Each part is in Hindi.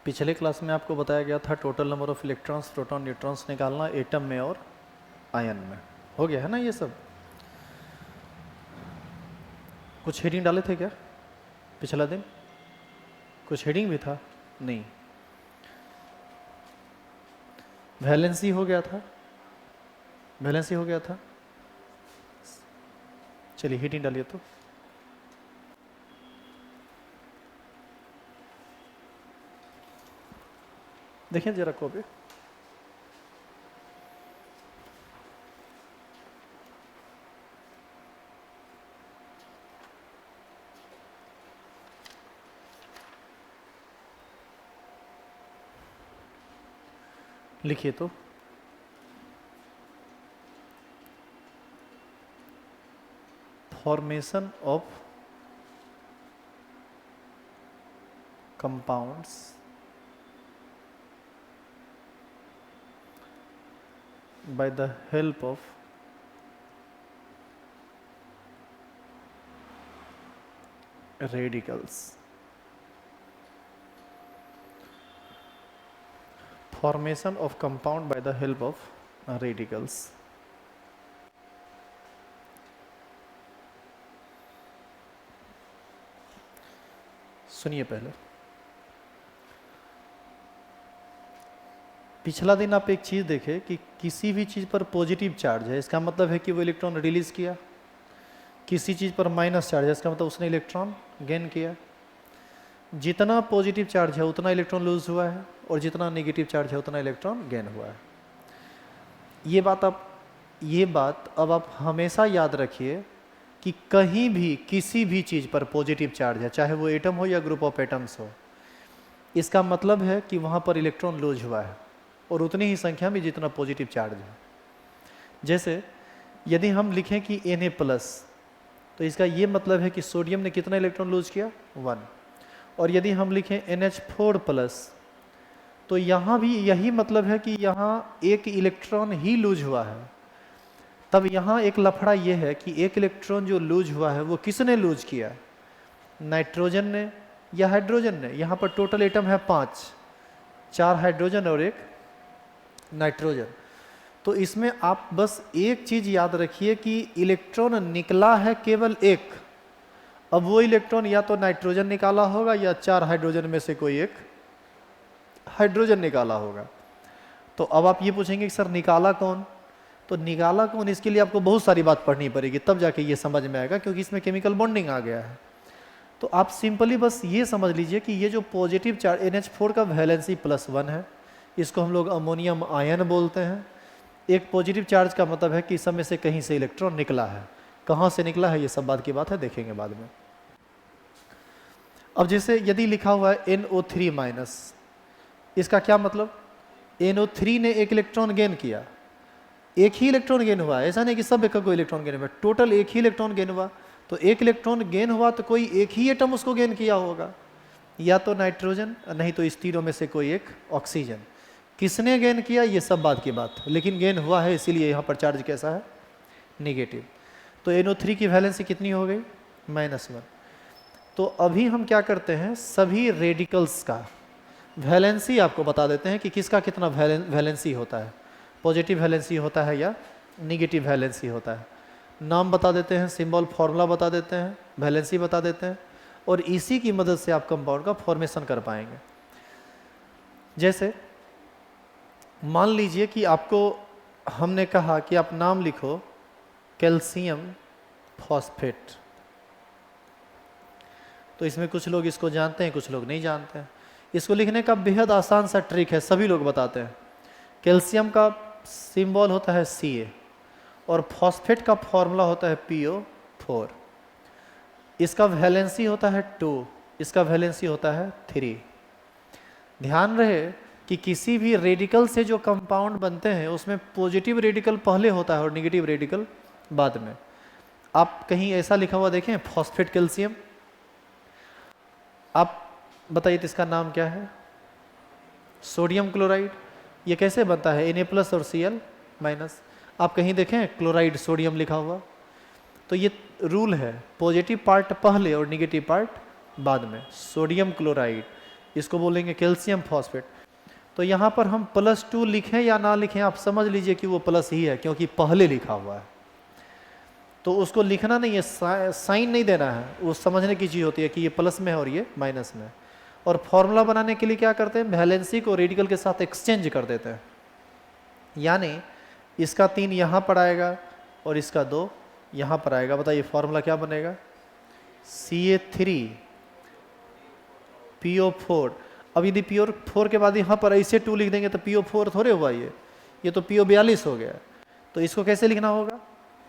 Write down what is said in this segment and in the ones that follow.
पिछले क्लास में आपको बताया गया था total number of electrons, proton, neutrons निकालना एटम में और आयन में। हो गया है ना ये सब? कुछ हेडिंग डाले थे क्या पिछला दिन? कुछ हेडिंग भी था? नहीं। वैलेंसी हो गया था, वैलेंसी हो गया था। चलिए हेडिंग डालिए तो। देखिए जरा कॉपी। लिखिए तो। Formation of compounds by the help of radicals. Formation of compound by the help of radicals. सुनिए पहले। पिछला दिन आप एक चीज़ देखे कि किसी भी चीज़ पर पॉजिटिव चार्ज है, इसका मतलब है कि वो इलेक्ट्रॉन रिलीज किया। किसी चीज़ पर माइनस चार्ज है, इसका मतलब उसने इलेक्ट्रॉन गेन किया। जितना पॉजिटिव चार्ज है उतना इलेक्ट्रॉन लूज हुआ है, और जितना नेगेटिव चार्ज है उतना इलेक्ट्रॉन गेन हुआ है। ये बात अब आप हमेशा याद रखिए कि कहीं भी किसी भी चीज़ पर पॉजिटिव चार्ज है, चाहे वो एटम हो या ग्रुप ऑफ एटम्स हो, इसका मतलब है कि वहाँ पर इलेक्ट्रॉन लूज हुआ है, और उतनी ही संख्या में जितना पॉजिटिव चार्ज है। जैसे यदि हम लिखें कि Na+, तो इसका ये मतलब है कि सोडियम ने कितना इलेक्ट्रॉन लूज किया? 1। और यदि हम लिखें NH4+, तो यहाँ भी यही मतलब है कि यहाँ एक इलेक्ट्रॉन ही लूज हुआ है। तब यहाँ एक लफड़ा ये है कि एक इलेक्ट्रॉन जो लूज हुआ है वो किसने लूज किया? नाइट्रोजन ने या हाइड्रोजन ने? यहाँ पर टोटल एटम है 5, 4 हाइड्रोजन और 1 नाइट्रोजन। तो इसमें आप बस एक चीज़ याद रखिए कि इलेक्ट्रॉन निकला है केवल एक। अब वो इलेक्ट्रॉन या तो नाइट्रोजन निकाला होगा या 4 हाइड्रोजन में से कोई एक हाइड्रोजन निकाला होगा। तो अब आप ये पूछेंगे कि सर निकाला कौन? तो निकाला कौन, इसके लिए आपको बहुत सारी बात पढ़नी पड़ेगी, तब जाके ये समझ में आएगा, क्योंकि इसमें केमिकल बॉन्डिंग आ गया है। तो आप सिंपली बस ये समझ लीजिए कि ये जो पॉजिटिव चार्ज NH4 का वैलेंसी +1 है, इसको हम लोग अमोनियम आयन बोलते हैं। एक पॉजिटिव चार्ज का मतलब है कि इस समय से कहीं से इलेक्ट्रॉन निकला है। कहाँ से निकला है ये सब बात की बात है, देखेंगे बाद में। अब जैसे यदि लिखा हुआ है NO3-, इसका क्या मतलब? NO3 ने एक इलेक्ट्रॉन गेन किया। एक ही इलेक्ट्रॉन गेन हुआ है, ऐसा नहीं कि सब एक को इलेक्ट्रॉन गेन हुआ, टोटल एक ही इलेक्ट्रॉन गेन हुआ। तो एक इलेक्ट्रॉन गेन हुआ तो कोई एक ही एटम उसको गेन किया होगा, या तो नाइट्रोजन, नहीं तो इस तीनों में से कोई एक ऑक्सीजन। किसने गेन किया ये सब बात की बात, लेकिन गेन हुआ है, इसीलिए यहाँ पर चार्ज कैसा है? नेगेटिव। तो NO3 की वैलेंसी कितनी हो गई? -1। तो अभी हम क्या करते हैं, सभी रेडिकल्स का वैलेंसी आपको बता देते हैं कि किसका कितना वैलेंसी होता है, पॉजिटिव वैलेंसी होता है या निगेटिव वैलेंसी होता है। नाम बता देते हैं, सिंबल फॉर्मूला बता देते हैं, वैलेंसी बता देते हैं, और इसी की मदद से आप कंपाउंड का फॉर्मेशन कर पाएंगे। जैसे मान लीजिए कि आपको हमने कहा कि आप नाम लिखो कैल्शियम फॉस्फेट। तो इसमें कुछ लोग इसको जानते हैं, कुछ लोग नहीं जानते हैं। इसको लिखने का बेहद आसान सा ट्रिक है, सभी लोग बताते हैं। कैल्शियम का सिंबल होता है Ca, और फॉस्फेट का फॉर्मूला होता है PO4। इसका वैलेंसी होता है 2, इसका वैलेंसी होता है 3। ध्यान रहे कि किसी भी रेडिकल से जो कंपाउंड बनते हैं उसमें पॉजिटिव रेडिकल पहले होता है और नेगेटिव रेडिकल बाद में। आप कहीं ऐसा लिखा हुआ देखें फॉस्फेट कैल्शियम? आप बताइए तो इसका नाम क्या है? Sodium chloride. ये कैसे बनता है? Na+ और Cl-। आप कहीं देखें क्लोराइड सोडियम लिखा हुआ? तो ये रूल है, पॉजिटिव पार्ट पहले और नेगेटिव पार्ट बाद में। सोडियम क्लोराइड इसको बोलेंगे कैल्शियम फॉस्फेट। तो यहाँ पर हम +2 लिखें या ना लिखें, आप समझ लीजिए कि वो प्लस ही है, क्योंकि पहले लिखा हुआ है। तो उसको लिखना नहीं है, साइन नहीं देना है, वो समझने की चीज़ होती है कि ये प्लस में है और ये माइनस में है। और फॉर्मूला बनाने के लिए क्या करते हैं, वैलेंसी को रेडिकल के साथ एक्सचेंज कर देते हैं। यानी इसका 3 यहाँ पर आएगा और इसका 2 यहाँ पर आएगा। बताइए फॉर्मूला क्या बनेगा, CA3PO4। अब यदि PO4 के बाद यहाँ पर ऐसे 2 लिख देंगे तो PO4 थोड़े हुआ, ये तो PO42 हो गया। तो इसको कैसे लिखना होगा,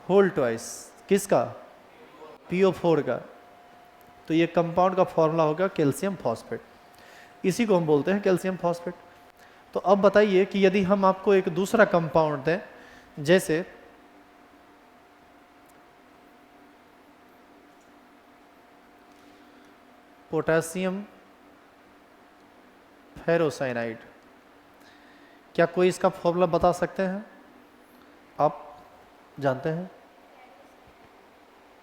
होल ट्वाइस, किसका, PO4 का। तो ये कंपाउंड का फॉर्मूला होगा कैल्शियम फॉस्फेट, इसी को हम बोलते हैं कैल्शियम फॉस्फेट। तो अब बताइए कि यदि हम आपको एक दूसरा कंपाउंड दें, जैसे पोटेशियम फेरोसाइनाइड, क्या कोई इसका फॉर्मूला बता सकते हैं, आप जानते हैं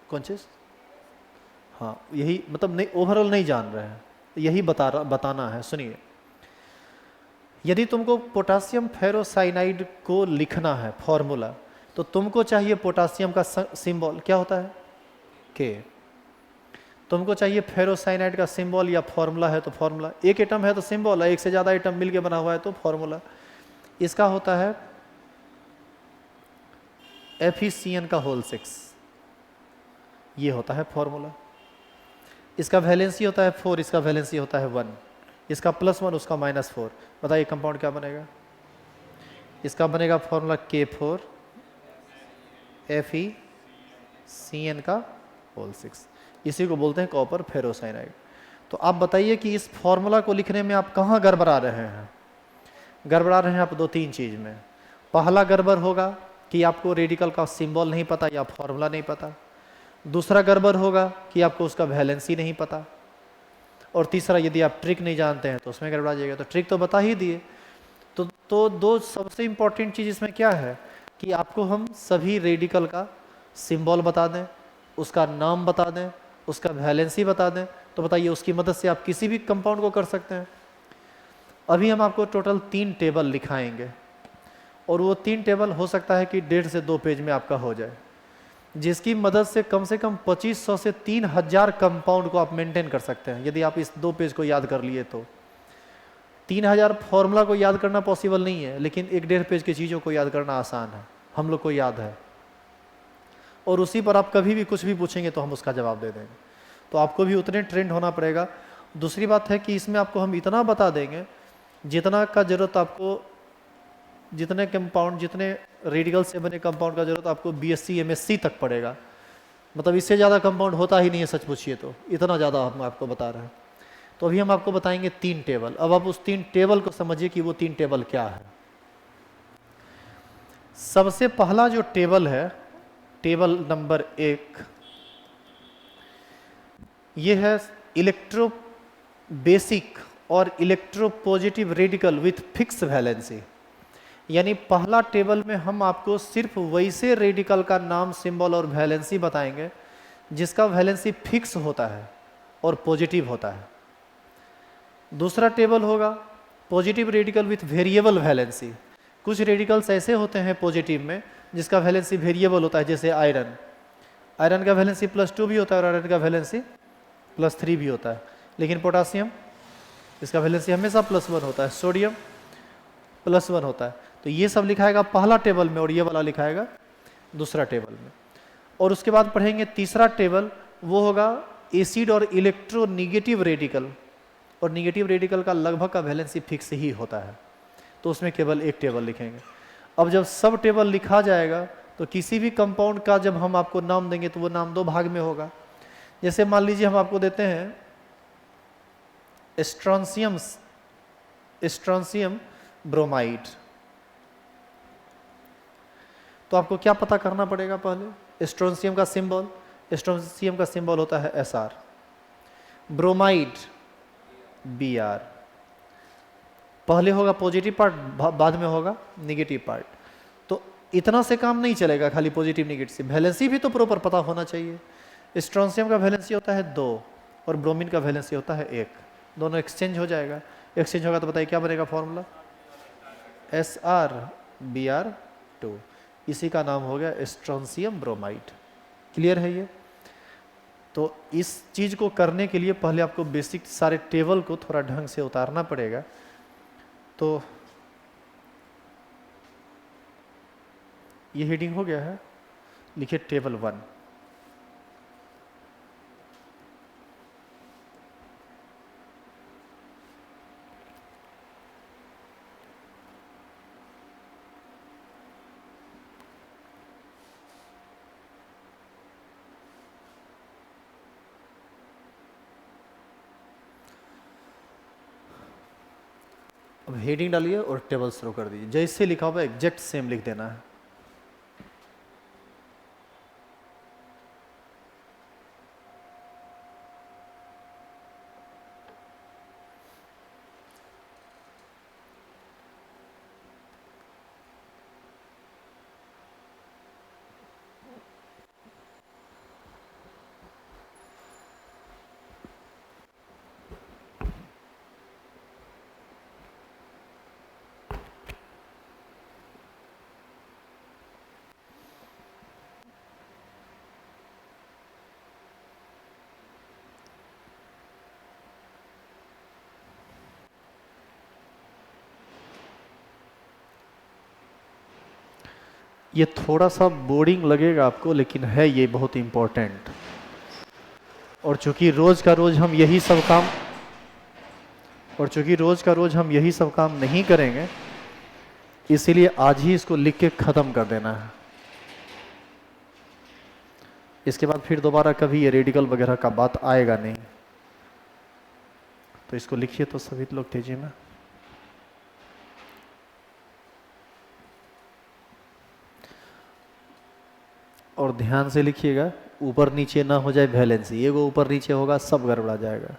कौन चीज़? हाँ यही, मतलब नहीं, ओवरऑल नहीं जान रहे हैं, यही बताना है। सुनिए, यदि तुमको पोटेशियम फेरोसाइनाइड को लिखना है फॉर्मूला, तो तुमको चाहिए पोटेशियम का सिंबल क्या होता है, के। तुमको चाहिए फेरोसाइनाइड का सिंबल या फॉर्मूला है तो फॉर्मूला, एक एटम है तो सिंबल है, एक से ज़्यादा एटम मिलके बना हुआ है तो फॉर्मूला। इसका होता है FeCN का होल 6, ये होता है फॉर्मूला। इसका वैलेंसी होता है 4, इसका वैलेंसी होता है 1, इसका +1 उसका -4। बताइए कंपाउंड क्या बनेगा, इसका बनेगा फॉर्मूला K4 FeCN का होल 6, इसी को बोलते हैं कॉपर फेरोसाइनाइड। तो आप बताइए कि इस फॉर्मूला को लिखने में आप कहाँ गड़बड़ा रहे हैं, गड़बड़ा रहे हैं आप 2-3 चीज़ में। पहला गड़बड़ होगा कि आपको रेडिकल का सिंबल नहीं पता या फॉर्मूला नहीं पता, दूसरा गड़बड़ होगा कि आपको उसका वैलेंसी नहीं पता, और तीसरा यदि आप ट्रिक नहीं जानते हैं तो उसमें गड़बड़ा जाएगा। तो ट्रिक तो बता ही दिए। तो दो सबसे इम्पॉर्टेंट चीज़ इसमें क्या है कि आपको हम सभी रेडिकल का सिंबल बता दें, उसका नाम बता दें, उसका वैलेंसी बता दें। तो बताइए उसकी मदद से आप किसी भी कंपाउंड को कर सकते हैं। अभी हम आपको टोटल 3 टेबल लिखाएंगे, और वो 3 टेबल हो सकता है कि 1.5 से 2 पेज में आपका हो जाए, जिसकी मदद से कम 2500 से 3000 कंपाउंड को आप मेंटेन कर सकते हैं। यदि आप इस 2 पेज को याद कर लिए तो 3000 फॉर्मूला को याद करना पॉसिबल नहीं है, लेकिन 1-1.5 पेज की चीज़ों को याद करना आसान है, हम लोग को याद है, और उसी पर आप कभी भी कुछ भी पूछेंगे तो हम उसका जवाब दे देंगे। तो आपको भी उतने ट्रेंड होना पड़ेगा। दूसरी बात है कि इसमें आपको हम इतना बता देंगे जितना का जरूरत आपको, जितने कंपाउंड, जितने रेडिकल से बने कंपाउंड का जरूरत आपको BSc MSc तक पड़ेगा। मतलब इससे ज़्यादा कंपाउंड होता ही नहीं है, सच पूछिए तो, इतना ज़्यादा हम आपको बता रहे हैं। तो अभी हम आपको बताएंगे 3 टेबल। अब आप उस 3 टेबल को समझिए कि वो 3 टेबल क्या है। सबसे पहला जो टेबल है, टेबल नंबर 1, ये है इलेक्ट्रो बेसिक और electropositive radical with fix valency. यानी पहला टेबल में हम आपको सिर्फ वैसे रेडिकल का नाम, सिंबल और वैलेंसी बताएंगे जिसका वैलेंसी फिक्स होता है और पॉजिटिव होता है। दूसरा टेबल होगा positive radical with variable valency. कुछ रेडिकल्स ऐसे होते हैं पॉजिटिव में जिसका वैलेंसी वेरिएबल होता है, जैसे आयरन। आयरन का वैलेंसी +2 भी होता है और आयरन का वैलेंसी +3 भी होता है। लेकिन पोटासियम, इसका वैलेंसी हमेशा +1 होता है। सोडियम +1 होता है। तो ये सब लिखाएगा पहला टेबल में और ये वाला लिखाएगा दूसरा टेबल में। और उसके बाद पढ़ेंगे तीसरा टेबल, वो होगा एसिड और इलेक्ट्रोनिगेटिव रेडिकल। और निगेटिव रेडिकल का लगभग का वैलेंसी फिक्स ही होता है, तो उसमें केवल एक टेबल लिखेंगे। अब जब सब टेबल लिखा जाएगा तो किसी भी कंपाउंड का जब हम आपको नाम देंगे तो वो नाम 2 भाग में होगा। जैसे मान लीजिए हम आपको देते हैं स्ट्रॉन्सियम ब्रोमाइड, तो आपको क्या पता करना पड़ेगा पहले, स्ट्रॉन्सियम का सिंबल, स्ट्रॉन्सियम का सिंबल होता है Sr, ब्रोमाइड Br। पहले होगा पॉजिटिव पार्ट, बाद में होगा निगेटिव पार्ट। तो इतना से काम नहीं चलेगा, खाली पॉजिटिव निगेटिव, वैलेंसी भी तो प्रॉपर पता होना चाहिए। स्ट्रॉन्सियम का वैलेंसी होता है 2 और ब्रोमीन का वैलेंसी होता है 1। दोनों एक्सचेंज हो जाएगा। एक्सचेंज होगा तो बताइए क्या बनेगा फॉर्मूला, SrBr2। इसी का नाम हो गया स्ट्रोंशियम ब्रोमाइड। क्लियर है ये? तो इस चीज़ को करने के लिए पहले आपको बेसिक सारे टेबल को थोड़ा ढंग से उतारना पड़ेगा। तो ये हेडिंग हो गया है, लिखिए टेबल 1। अब हेडिंग डालिए और टेबल शुरू कर दीजिए, जैसे लिखा हुआ एग्जैक्ट सेम लिख देना है। ये थोड़ा सा बोरिंग लगेगा आपको, लेकिन है ये बहुत इम्पोर्टेंट। और चूंकि रोज का रोज हम यही सब काम नहीं करेंगे, इसीलिए आज ही इसको लिख के ख़त्म कर देना है। इसके बाद फिर दोबारा कभी ये रेडिकल वगैरह का बात आएगा नहीं। तो इसको लिखिए तो सभी लोग तेजी में। और ध्यान से लिखिएगा, ऊपर नीचे ना हो जाए वैलेंसी। ये वो ऊपर नीचे होगा सब गड़बड़ा जाएगा।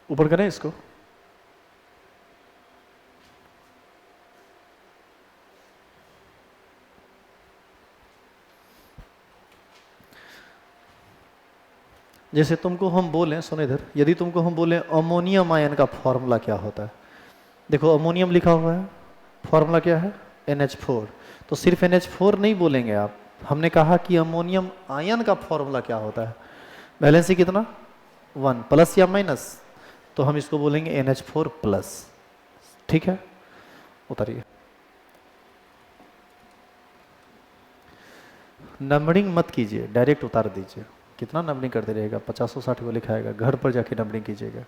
ऊपर करें इसको। जैसे तुमको हम बोलें, सुनो इधर, यदि तुमको हम बोलें अमोनियम आयन का फॉर्मूला क्या होता है, देखो अमोनियम लिखा हुआ है, फॉर्मूला क्या है NH4। तो सिर्फ NH4 नहीं बोलेंगे आप, हमने कहा कि अमोनियम आयन का फॉर्मूला क्या होता है, वैलेंसी कितना 1, प्लस या माइनस, तो हम इसको बोलेंगे NH4 प्लस। ठीक है, उतारिए। नंबरिंग मत कीजिए, डायरेक्ट उतार दीजिए। कितना नंबरिंग करते रहेगा, 50-60 को लिखाएगा, घर पर जाके नंबरिंग कीजिएगा।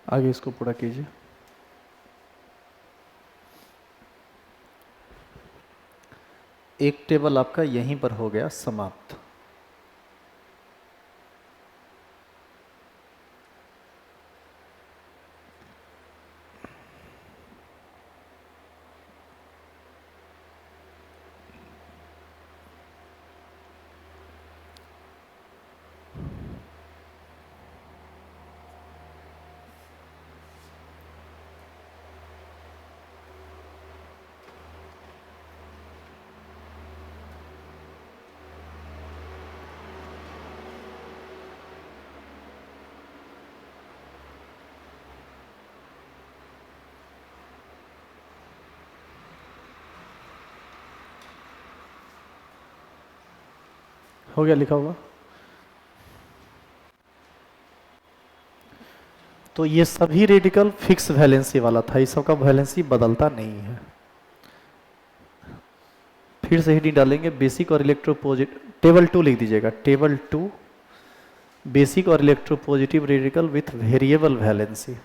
आगे इसको पूरा कीजिए। एक टेबल आपका यहीं पर हो गया समाप्त। हो गया लिखा हुआ। तो ये सभी रेडिकल फिक्स वैलेंसी वाला था, इस सबका वैलेंसी बदलता नहीं है। फिर से हेडिंग डालेंगे बेसिक और इलेक्ट्रोपॉजिटिव, टेबल 2 लिख दीजिएगा, टेबल 2 बेसिक और electropositive radical with variable valency.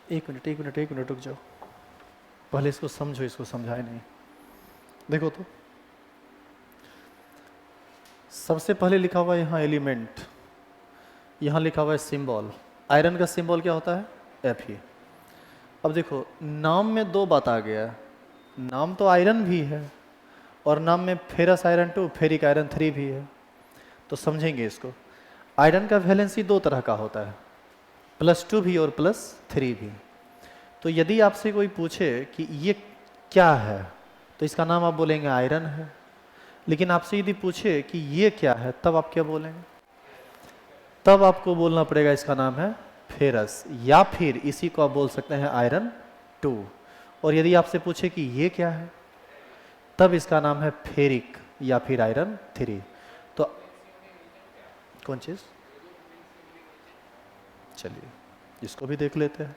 एक मिनट एक मिनट एक मिनट रुक जाओ, पहले इसको समझो, इसको समझाए नहीं। देखो तो सबसे पहले लिखा हुआ है यहाँ एलिमेंट, यहाँ लिखा हुआ है सिंबल। आयरन का सिंबल क्या होता है? Fe। अब देखो नाम में दो बात आ गया, नाम तो आयरन भी है और नाम में फेरस आयरन 2 फेरिक आयरन 3 भी है। तो समझेंगे इसको। आयरन का वैलेंसी दो तरह का होता है, +2 भी और +3 भी। तो यदि आपसे कोई पूछे कि ये क्या है तो इसका नाम आप बोलेंगे आयरन है। लेकिन आपसे यदि पूछे कि ये क्या है तब आप क्या बोलेंगे? तब आपको बोलना पड़ेगा इसका नाम है फेरस, या फिर इसी को आप बोल सकते हैं आयरन 2। और यदि आपसे पूछे कि ये क्या है तब इसका नाम है फेरिक या फिर आयरन 3। तो कौन चीज? चलिए इसको भी देख लेते हैं।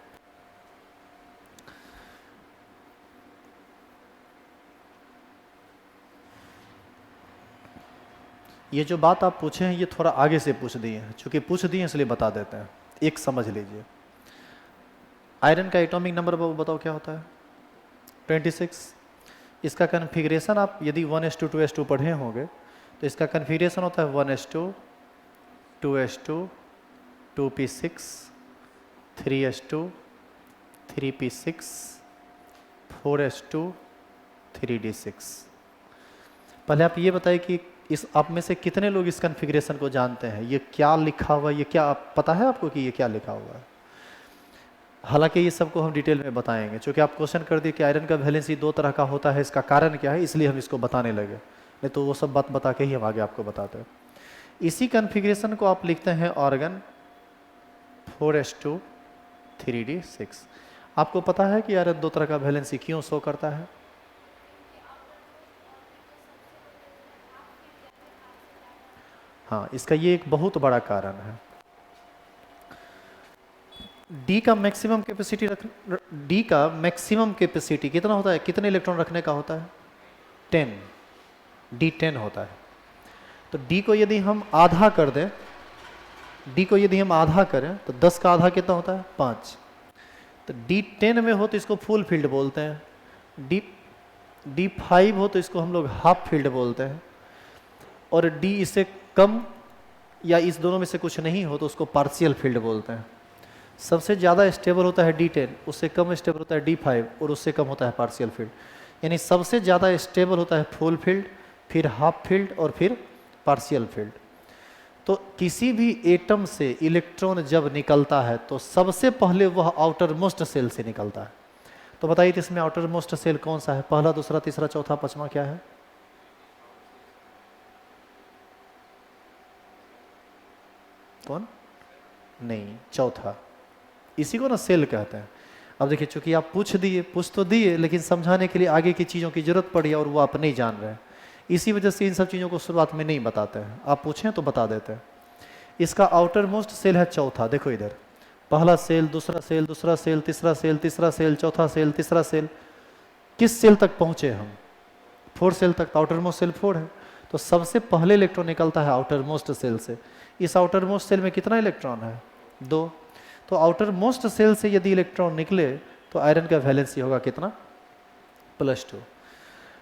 ये जो बात आप पूछे हैं ये थोड़ा आगे से पूछ दिए हैं, चूंकि पूछ दिए इसलिए बता देते हैं। एक समझ लीजिए, आयरन का एटॉमिक नंबर बताओ क्या होता है? 26। इसका कन्फिग्रेशन आप यदि 1s2 2s2 पढ़े होंगे तो इसका कन्फिग्रेशन होता है 1s2 2s2 2p6 3s2 3p6 4s2 3d6। पहले आप ये बताइए कि इस आप में से कितने लोग इस कन्फिग्रेशन को जानते हैं? ये क्या लिखा हुआ है, ये क्या पता है आपको कि ये क्या लिखा हुआ है? हालांकि ये सबको हम डिटेल में बताएंगे, क्योंकि आप क्वेश्चन कर दिए कि आयरन का वैलेंसी दो तरह का होता है, इसका कारण क्या है, इसलिए हम इसको बताने लगे। नहीं तो वो सब बात बता के ही हम आगे आपको बताते हैं। इसी कन्फिग्रेशन को आप लिखते हैं ऑर्गन 4s2 3d6। आपको पता है कि आयरन दो तरह का वैलेंसी क्यों शो करता है? हाँ, इसका ये एक बहुत बड़ा कारण है। डी का मैक्सिमम कैपेसिटी डी का मैक्सिमम कैपेसिटी कितना होता है? कितने इलेक्ट्रॉन रखने का होता है? 10। D10 होता है। तो D को यदि हम आधा कर दें, D को यदि हम आधा करें तो 10 का आधा कितना होता है? 5। तो D10 में हो तो इसको फुल फील्ड बोलते हैं, D5 हो तो इसको हम लोग हाफ फील्ड बोलते हैं, और D इससे कम या इस दोनों में से कुछ नहीं हो तो उसको पार्शियल फील्ड बोलते हैं। सबसे ज़्यादा स्टेबल होता है D10, उससे कम स्टेबल होता है D5, और उससे कम होता है पार्शियल फील्ड। यानी सबसे ज़्यादा स्टेबल होता है फुल फील्ड, फिर हाफ फील्ड और फिर पार्शियल फील्ड। तो किसी भी एटम से इलेक्ट्रॉन जब निकलता है तो सबसे पहले वह आउटर मोस्ट सेल से निकलता है। तो बताइए तो इसमें आउटर मोस्ट सेल कौन सा है? पहला, दूसरा, तीसरा, चौथा, पांचवा क्या है? कौन? नहीं, चौथा। इसी को ना सेल कहते हैं। अब देखिए, चूंकि आप पूछ तो दिए, लेकिन समझाने के लिए आगे की चीज़ों की जरूरत पड़ी और वो आप नहीं जान रहे हैं, इसी वजह से इन सब चीज़ों को शुरुआत में नहीं बताते हैं। आप पूछें तो बता देते हैं। इसका आउटर मोस्ट सेल है चौथा। देखो इधर, पहला सेल, दूसरा सेल, तीसरा सेल, तीसरा सेल, चौथा सेल, तीसरा सेल। किस सेल तक पहुंचे हम? 4 सेल तक। आउटर मोस्ट सेल 4 है। तो सबसे पहले इलेक्ट्रॉन निकलता है आउटर मोस्ट सेल से। इस आउटर मोस्ट सेल में कितना इलेक्ट्रॉन है? 2। तो आउटर मोस्ट सेल से यदि इलेक्ट्रॉन निकले तो आयरन का वैलेंसी होगा कितना? +2।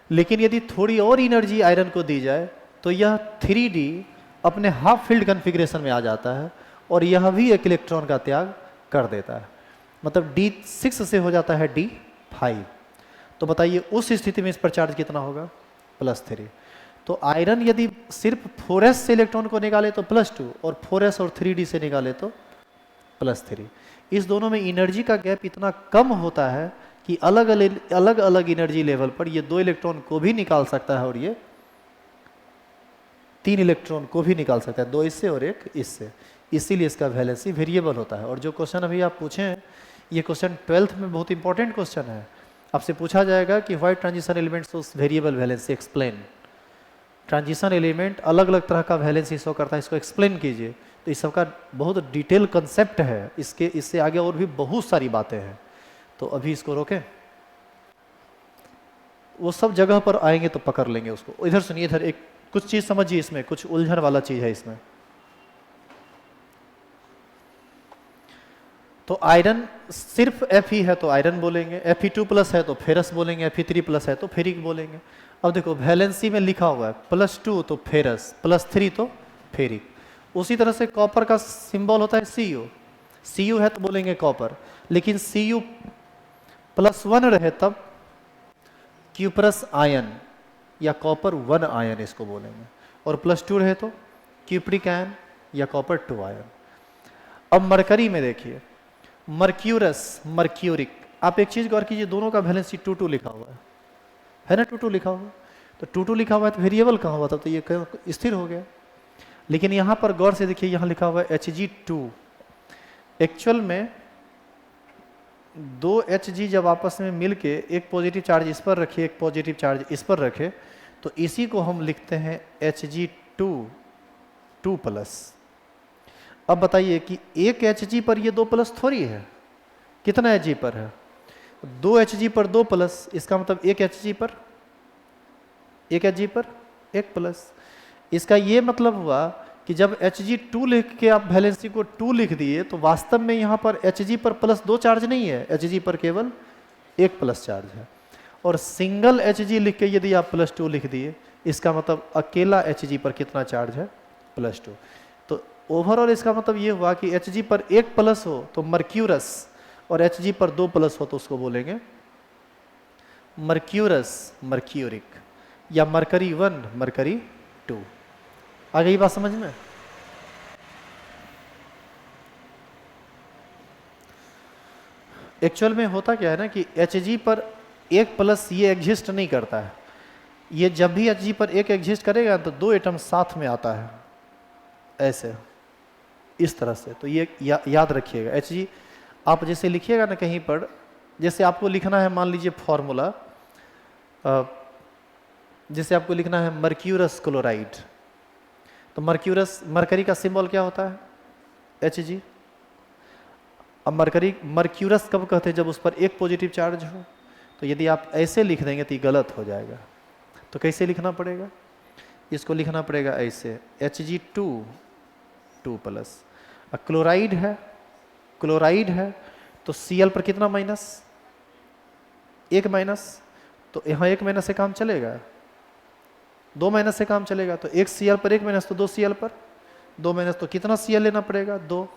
लेकिन यदि थोड़ी और एनर्जी आयरन को दी जाए तो यह 3D अपने हाफ फील्ड कॉन्फ़िगरेशन में आ जाता है और यह भी एक इलेक्ट्रॉन का त्याग कर देता है। मतलब D6 से हो जाता है D5। तो बताइए उस स्थिति में इस पर चार्ज कितना होगा? +3। तो आयरन यदि सिर्फ 4s से इलेक्ट्रॉन को निकाले तो +2, और 4s और 3D से निकाले तो +3। इस दोनों में एनर्जी का गैप इतना कम होता है कि अलग अलग एनर्जी लेवल पर ये 2 इलेक्ट्रॉन को भी निकाल सकता है और ये 3 इलेक्ट्रॉन को भी निकाल सकता है, 2 इससे और 1 इससे। इसीलिए इसका वैलेंसी वेरिएबल होता है। और जो क्वेश्चन अभी आप पूछे हैं, ये क्वेश्चन 12th में बहुत इंपॉर्टेंट क्वेश्चन है। आपसे पूछा जाएगा कि why transition elements shows variable valency, explain. Transition element अलग अलग तरह का वैलेंसी शो करता है, इसको एक्सप्लेन कीजिए। तो इस सब का बहुत डिटेल कंसेप्ट है, इससे आगे और भी बहुत सारी बातें हैं। तो अभी इसको रोकें, वो सब जगह पर आएंगे तो पकड़ लेंगे उसको। इधर सुनिए, इधर एक कुछ चीज समझिए, इसमें कुछ उलझन वाला चीज है इसमें। तो आयरन सिर्फ Fe है तो आयरन बोलेंगे, Fe2+ है तो फेरस बोलेंगे, Fe3+ है तो फेरिक बोलेंगे। अब देखो वैलेंसी में लिखा हुआ है +2 तो फेरस, +3 तो फेरिक। उसी तरह से कॉपर का सिंबल होता है Cu है तो बोलेंगे कॉपर, लेकिन Cu+1 रहे तब क्यूप्रस आयन या कॉपर 1 आयन इसको बोलेंगे, और +2 रहे तो क्यूप्रिक आयन या कॉपर 2 आयन। अब मरकरी में देखिए, मर्क्यूरस, मर्क्यूरिक। आप एक चीज गौर कीजिए, दोनों का वैलेंसी 2 लिखा हुआ है ना? 2 लिखा हुआ, तो 2 लिखा हुआ है तो वेरिएबल कहाँ हुआ? तब तो ये स्थिर हो गया। लेकिन यहाँ पर गौर से देखिए, यहाँ लिखा हुआ है Hg2। एक्चुअल में 2 Hg जब आपस में मिलके एक पॉजिटिव चार्ज इस पर रखे, एक पॉजिटिव चार्ज इस पर रखे, तो इसी को हम लिखते हैं Hg2 2+। अब बताइए कि एक Hg पर ये 2+ थोड़ी है। कितना Hg पर है? 2 Hg पर 2+, इसका मतलब 1 Hg पर 1+। इसका ये मतलब हुआ कि जब Hg2 लिख के आप वैलेंसी को 2 लिख दिए तो वास्तव में यहाँ पर Hg पर +2 चार्ज नहीं है, Hg पर केवल 1+ चार्ज है। और सिंगल Hg लिख के यदि आप +2 लिख दिए, इसका मतलब अकेला Hg पर कितना चार्ज है? +2। तो ओवरऑल इसका मतलब ये हुआ कि Hg पर 1+ हो तो मर्क्यूरस, और Hg पर 2+ हो तो उसको बोलेंगे मर्क्यूरस मर्क्यूरिक, या मरकरी 1 मरकरी 2। आ गई बात समझ में? एक्चुअल में होता क्या है ना कि Hg पर 1+ ये एग्जिस्ट नहीं करता है। ये जब भी Hg पर 1 एग्जिस्ट करेगा तो 2 एटम साथ में आता है, ऐसे इस तरह से। तो ये याद रखिएगा। Hg आप जैसे लिखिएगा ना कहीं पर, जैसे आपको लिखना है, मान लीजिए फॉर्मूला, जैसे आपको लिखना है मर्क्यूरस क्लोराइड, तो मरकरी का सिंबल क्या होता है? Hg। अब मर्क्यूरस कब कहते हैं? जब उस पर 1 पॉजिटिव चार्ज हो। तो यदि आप ऐसे लिख देंगे तो ये गलत हो जाएगा। तो कैसे लिखना पड़ेगा? इसको लिखना पड़ेगा ऐसे Hg2 क्लोराइड है, क्लोराइड है तो Cl पर कितना माइनस, एक माइनस, तो यहाँ एक माइनस से काम चलेगा, दो माइनस से काम चलेगा, तो एक Cl पर एक माइनस तो दो Cl पर, दो माइनस तो कितना Cl लेना पड़ेगा, दो।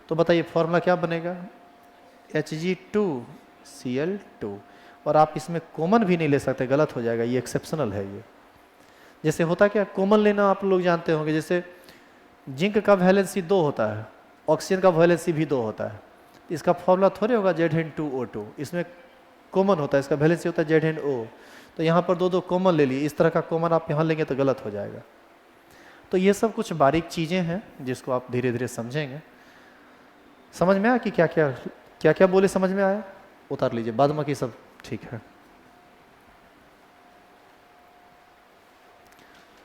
तो बताइए फॉर्मूला क्या बनेगा, Hg2Cl2। और आप इसमें कॉमन भी नहीं ले सकते, गलत हो जाएगा, ये एक्सेप्शनल है ये। जैसे होता क्या, कॉमन लेना आप लोग जानते होंगे, जैसे जिंक का वैलेंसी 2 होता है, ऑक्सीजन का वैलेंसी भी 2 होता है, इसका फॉर्मूला थोड़े होगा Zn2O2, इसमें कॉमन होता है, इसका वैलेंसी होता है ZnO, तो यहाँ पर दो दो कॉमन ले लिए, इस तरह का कॉमन आप यहाँ लेंगे तो गलत हो जाएगा। तो ये सब कुछ बारीक चीज़ें हैं जिसको आप धीरे धीरे समझेंगे। समझ में आया कि क्या क्या क्या क्या बोले, समझ में आया, उतार लीजिए, बाद में की सब ठीक है।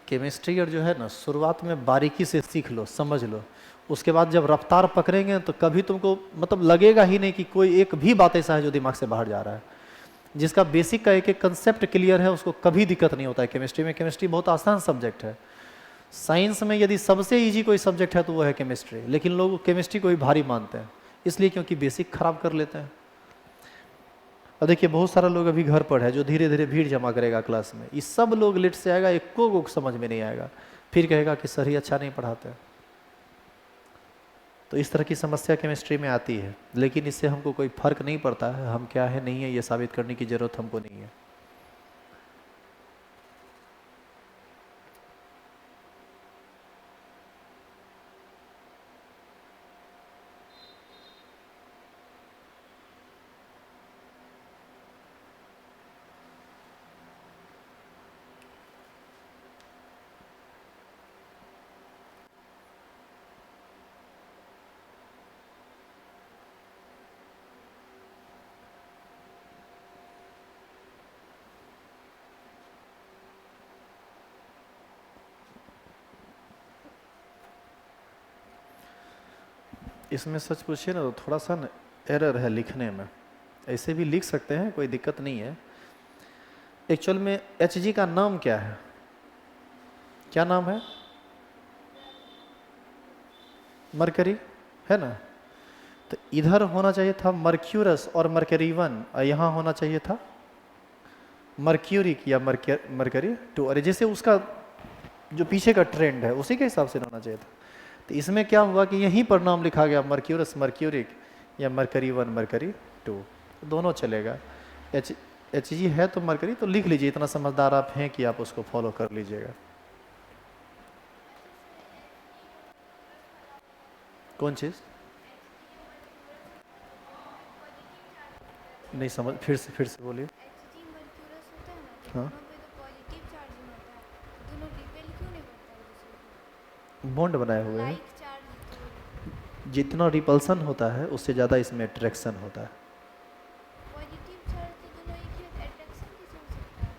केमिस्ट्री और जो है ना, शुरुआत में बारीकी से सीख लो, समझ लो, उसके बाद जब रफ्तार पकड़ेंगे तो कभी तुमको मतलब लगेगा ही नहीं कि कोई एक भी बात ऐसा है जो दिमाग से बाहर जा रहा है। जिसका बेसिक का एक एक कंसेप्ट क्लियर है उसको कभी दिक्कत नहीं होता है केमिस्ट्री में। केमिस्ट्री बहुत आसान सब्जेक्ट है। साइंस में यदि सबसे ईजी कोई सब्जेक्ट है तो वो है केमिस्ट्री, लेकिन लोग केमिस्ट्री को ही भारी मानते हैं, इसलिए क्योंकि बेसिक खराब कर लेते हैं। और देखिए बहुत सारा लोग अभी घर पर है जो धीरे धीरे भीड़ जमा करेगा क्लास में, ये सब लोग लेट से आएगा, एक को समझ में नहीं आएगा, फिर कहेगा कि सर ही अच्छा नहीं पढ़ाते। तो इस तरह की समस्या केमिस्ट्री में आती है, लेकिन इससे हमको कोई फर्क नहीं पड़ता है, हम क्या है नहीं है ये साबित करने की जरूरत हमको नहीं है। इसमें सच पूछिए ना तो थोड़ा सा ना एरर है लिखने में, ऐसे भी लिख सकते हैं, कोई दिक्कत नहीं है। एक्चुअल में Hg का नाम क्या है, क्या नाम है, मरकरी है ना, तो इधर होना चाहिए था मर्क्यूरस और मरकरी 1, और यहाँ होना चाहिए था मर्क्यूरिक या मरकरी 2। अरे जैसे उसका जो पीछे का ट्रेंड है उसी के हिसाब से होना चाहिए था। तो इसमें क्या हुआ कि यहीं पर नाम लिखा गया मर्क्यूरस मर्क्यूरिक या मरकरी 1 मरकरी 2, दोनों चलेगा। Hg है तो मरकरी तो लिख लीजिए, इतना समझदार आप हैं कि आप उसको फॉलो कर लीजिएगा। कौन चीज़ नहीं समझ, फिर से बोलिए। Hg मर्क्यूरस होता है ना, तो हाँ, दोनों पे तो पॉजिटिव चार्जिंग होता है, दोनों रिपेल क्यों नहीं करता है दूसरे को? बॉन्ड बनाए हुए हैं, लाइक चार्ज तो जितना रिपल्सन होता है उससे ज़्यादा इसमें अट्रैक्शन होता है। पॉजिटिव चार्ज तो दोनों एक ही होता है, अट्रैक्शन कैसे हो सकता है?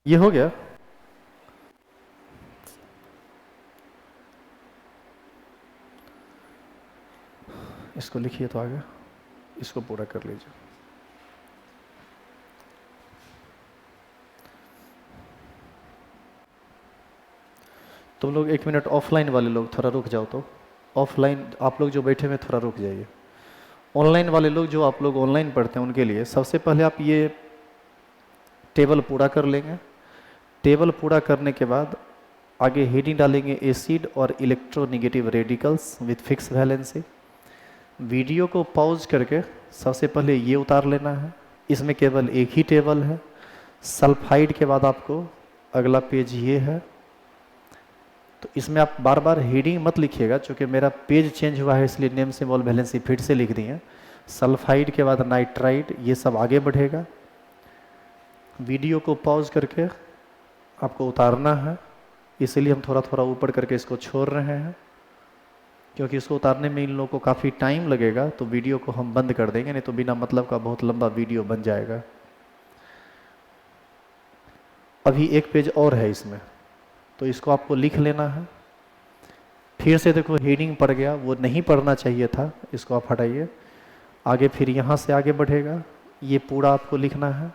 ये हो गया। इसको लिखिए तो आगे, इसको पूरा कर लीजिए। तुम लोग 1 मिनट, ऑफलाइन वाले लोग थोड़ा रुक जाओ। तो ऑफलाइन आप लोग जो बैठे हुए थोड़ा रुक जाइए। ऑनलाइन वाले लोग जो आप लोग ऑनलाइन पढ़ते हैं उनके लिए सबसे पहले आप ये टेबल पूरा कर लेंगे। टेबल पूरा करने के बाद आगे हेडिंग डालेंगे एसिड और electronegative radicals with fix valency. Video को पॉज करके सबसे पहले ये उतार लेना है। इसमें केवल एक ही टेबल है। सल्फाइड के बाद आपको अगला पेज ये है। तो इसमें आप बार बार हेडिंग मत लिखिएगा, चूँकि मेरा पेज चेंज हुआ है इसलिए नेम सिंबल वैलेंसी फिर से लिख दिए। सल्फाइड के बाद नाइट्राइड, ये सब आगे बढ़ेगा। वीडियो को पॉज करके आपको उतारना है, इसलिए हम थोड़ा थोड़ा ऊपर करके इसको छोड़ रहे हैं, क्योंकि इसको उतारने में इन लोगों को काफ़ी टाइम लगेगा। तो वीडियो को हम बंद कर देंगे, नहीं तो बिना मतलब का बहुत लंबा वीडियो बन जाएगा। अभी एक पेज और है इसमें, तो इसको आपको लिख लेना है। फिर से देखो हेडिंग पड़ गया, वो नहीं पढ़ना चाहिए था, इसको आप हटाइए। आगे फिर यहाँ से आगे बढ़ेगा, ये पूरा आपको लिखना है।